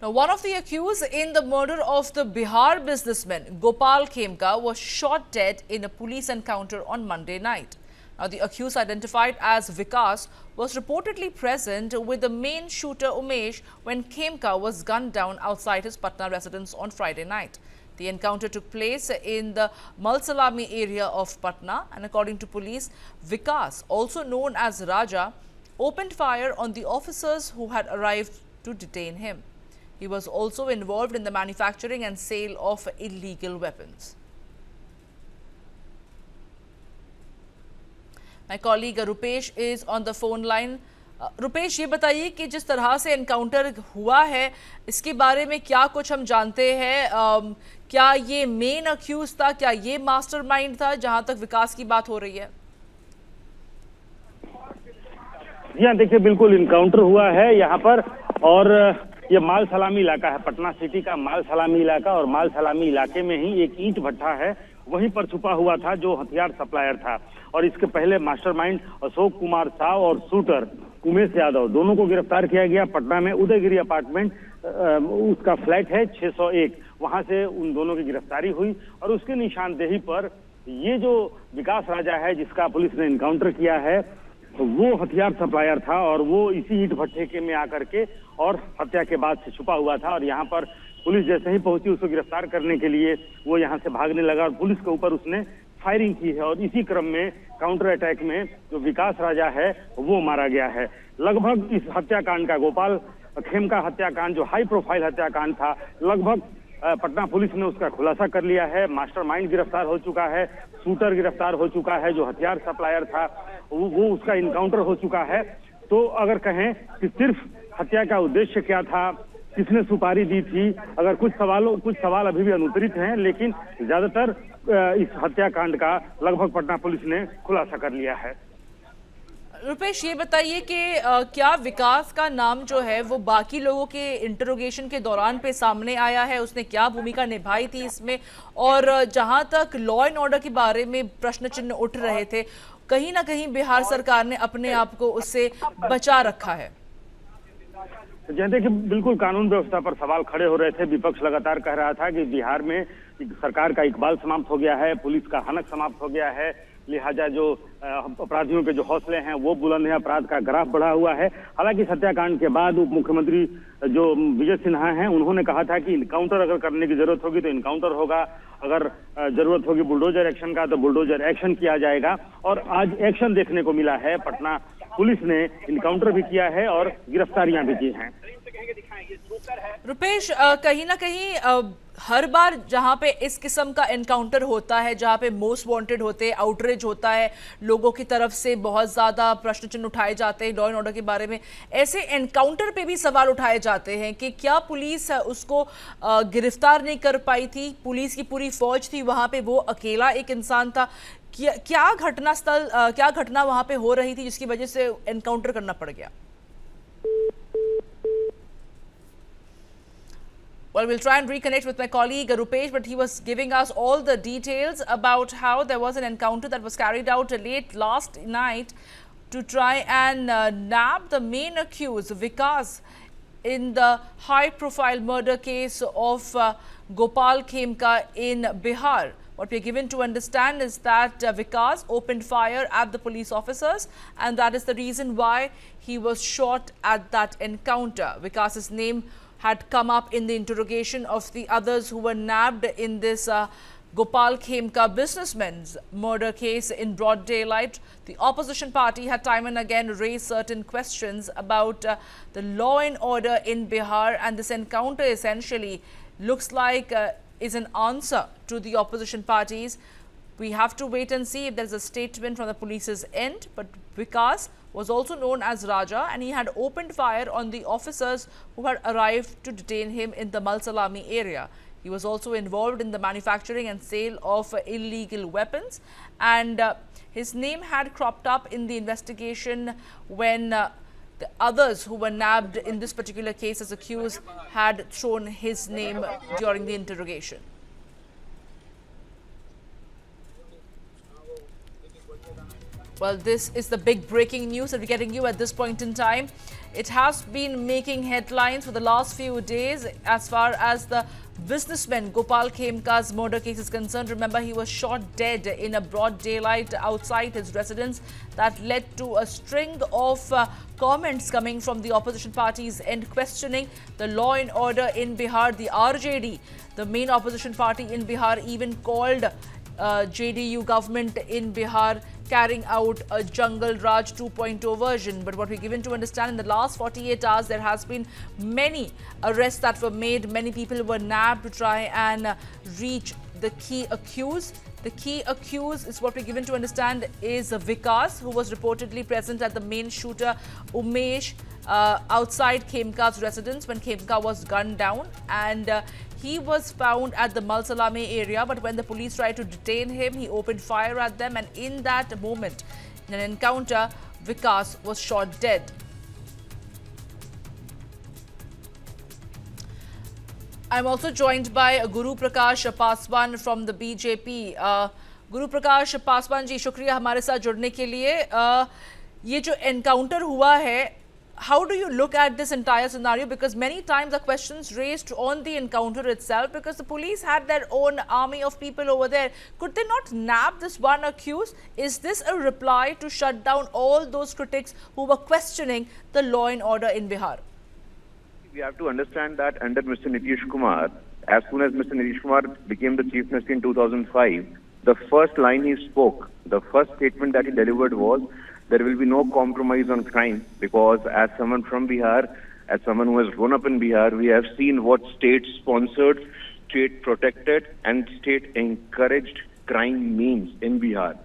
Now, one of the accused in the murder of the Bihar businessman Gopal Khemka was shot dead in a police encounter on Monday night. Now, the accused, identified as Vikas, was reportedly present with the main shooter Umesh when Khemka was gunned down outside his Patna residence on Friday night. The encounter took place in the Malsalami area of Patna, and according to police, Vikas, also known as Raja, opened fire on the officers who had arrived to detain him. He was also involved in the manufacturing and sale of illegal weapons. My colleague Rupesh is on the phone line. Rupesh, ये बताइए कि जिस तरह से encounter हुआ है इसके बारे में क्या कुछ हम जानते हैं? क्या ये मेन अक्यूज था, क्या ये मास्टरमाइंड था जहां तक विकास की बात हो रही है? जी हाँ, देखिए बिल्कुल इनकाउंटर हुआ है यहाँ पर। और ये माल सलामी इलाका है, पटना सिटी का माल सलामी इलाका। और माल सलामी इलाके में ही एक ईंट भट्टा है, वहीं पर छुपा हुआ था जो हथियार सप्लायर था। और इसके पहले मास्टरमाइंड अशोक कुमार साव और शूटर उमेश यादव, दोनों को गिरफ्तार किया गया। पटना में उदयगिरी अपार्टमेंट, उसका फ्लैट है 601, वहां से उन दोनों की गिरफ्तारी हुई। और उसकी निशानदेही पर ये जो विकास राजा है जिसका पुलिस ने इनकाउंटर किया है, वो हथियार सप्लायर था और वो इसी ईंट भट्टे के में आकर के और हत्या के बाद से छुपा हुआ था। और यहाँ पर पुलिस जैसे ही पहुंची उसको गिरफ्तार करने के लिए वो यहाँ से भागने लगा और पुलिस के ऊपर उसने फायरिंग की है। और इसी क्रम में काउंटर अटैक में जो विकास राजा है वो मारा गया है। लगभग इस हत्याकांड का, गोपाल खेमका हत्याकांड जो हाई प्रोफाइल हत्याकांड था, लगभग पटना पुलिस ने उसका खुलासा कर लिया है। मास्टरमाइंड गिरफ्तार हो चुका है, शूटर गिरफ्तार हो चुका है, जो हथियार सप्लायर था वो उसका इनकाउंटर हो चुका है। तो अगर कहें कि सिर्फ हत्या का उद्देश्य क्या था, किसने सुपारी दी थी, अगर कुछ सवाल अभी भी अनुत्तरित हैं, लेकिन ज्यादातर इस हत्याकांड का लगभग पटना पुलिस ने खुलासा कर लिया है। रुपेश, ये बताइए कि क्या विकास का नाम जो है वो बाकी लोगों के इंटरोगेशन के दौरान पे सामने आया है? उसने क्या भूमिका निभाई थी इसमें? और जहां तक लॉ एंड ऑर्डर के बारे में प्रश्न चिन्ह उठ रहे थे, कहीं ना कहीं बिहार सरकार ने अपने आप को उससे बचा रखा है। देखिए बिल्कुल कानून व्यवस्था पर सवाल खड़े हो रहे थे। विपक्ष लगातार कह रहा था कि बिहार में सरकार का इकबाल समाप्त हो गया है, पुलिस का हनक समाप्त हो गया है, लिहाजा जो अपराधियों के जो हौसले हैं वो बुलंद है, अपराध का ग्राफ बढ़ा हुआ है। हालांकि हत्याकांड के बाद उप मुख्यमंत्री जो विजय सिन्हा हैं उन्होंने कहा था कि इनकाउंटर अगर करने की जरूरत होगी तो इनकाउंटर होगा, अगर जरूरत होगी बुलडोजर एक्शन का तो बुलडोजर एक्शन किया जाएगा। और आज एक्शन देखने को मिला है। पटना पुलिस ने इनकाउंटर भी किया है और गिरफ्तारियां भी की हैं। रुपेश, कहीं ना कहीं हर बार जहां पे इस किस्म का एनकाउंटर होता है, जहां पे मोस्ट वांटेड होते हैं, आउटरीच होता है, लोगों की तरफ से बहुत ज्यादा प्रश्न चिन्ह उठाए जाते हैं लॉ एंड ऑर्डर के बारे में, ऐसे एनकाउंटर पे भी सवाल उठाए जाते हैं कि क्या पुलिस उसको गिरफ्तार नहीं कर पाई थी? पुलिस की पूरी फौज थी वहां पे, वो अकेला एक इंसान था। क्या घटना वहां पे हो रही थी जिसकी वजह से एनकाउंटर करना पड़ गया? Well, we'll try and reconnect with my colleague Rupesh, but he was giving us all the details about how there was an encounter that was carried out late last night to try and nab the main accused, Vikas, in the high-profile murder case of Gopal Khemka in Bihar. What we're given to understand is that Vikas opened fire at the police officers, and that is the reason why he was shot at that encounter. Vikas's name had come up in the interrogation of the others who were nabbed in this Gopal Khemka businessman's murder case in broad daylight. The opposition party had time and again raised certain questions about the law and order in Bihar, and this encounter essentially looks like is an answer to the opposition parties. We have to wait and see if there is a statement from the police's end, but Vikas was also known as Raja, and he had opened fire on the officers who had arrived to detain him in the Malsalami area. He was also involved in the manufacturing and sale of illegal weapons, and his name had cropped up in the investigation when the others who were nabbed in this particular case as accused had thrown his name during the interrogation. Well, this is the big breaking news that we're getting you at this point in time. It has been making headlines for the last few days as far as the businessman Gopal Khemka's murder case is concerned. Remember, he was shot dead in a broad daylight outside his residence. That led to a string of comments coming from the opposition parties and questioning the law and order in Bihar. The RJD, the main opposition party in Bihar, even called JDU government in Bihar carrying out a Jungle Raj 2.0 version. But what we're given to understand, in the last 48 hours, there has been many arrests that were made. Many people were nabbed to try and reach the key accused. The key accused is what we're given to understand is Vikas, who was reportedly present at the main shooter, Umesh, outside Khemka's residence when Khemka was gunned down. And he was found at the Malsalame area, but when the police tried to detain him, he opened fire at them, and in that moment, in an encounter, Vikas was shot dead. I'm also joined by Guru Prakash Paswan from the BJP. Guru Prakash Paswan जी, शुक्रिया हमारे साथ जुड़ने के लिए. ये जो encounter हुआ है, how do you look at this entire scenario? Because many times the questions raised on the encounter itself, because the police had their own army of people over there. Could they not nab this one accused? Is this a reply to shut down all those critics who were questioning the law and order in Bihar? We have to understand that under Mr. Nitish Kumar, as soon as Mr. Nitish Kumar became the Chief Minister in 2005, the first line he spoke, the first statement that he delivered was, there will be no compromise on crime, because as someone from Bihar, as someone who has grown up in Bihar, we have seen what state-sponsored, state-protected and state-encouraged crime means in Bihar.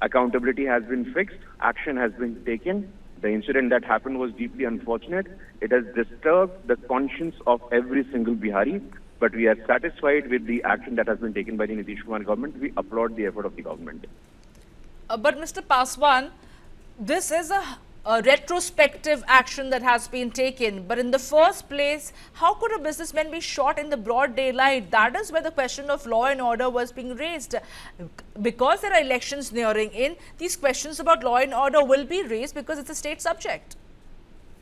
Accountability has been fixed, action has been taken. The incident that happened was deeply unfortunate. It has disturbed the conscience of every single Bihari, but we are satisfied with the action that has been taken by the Nitish Kumar government. We applaud the effort of the government. But Mr. Paswan, this is a retrospective action that has been taken. But in the first place, how could a businessman be shot in the broad daylight? That is where the question of law and order was being raised. Because there are elections nearing in, these questions about law and order will be raised because it's a state subject.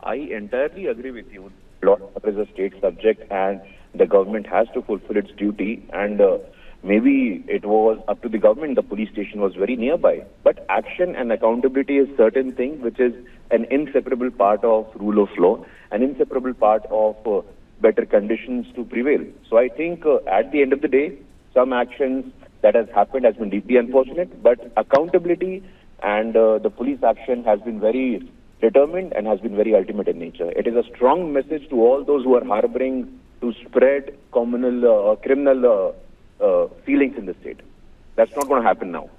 I entirely agree with you. Law and order is a state subject and the government has to fulfill its duty, and maybe it was up to the government, the police station was very nearby. But action and accountability is certain thing which is an inseparable part of rule of law, an inseparable part of better conditions to prevail. So I think at the end of the day, some actions that has happened has been deeply unfortunate, but accountability and the police action has been very determined and has been very ultimate in nature. It is a strong message to all those who are harboring to spread criminal feelings in the state. That's not going to happen now.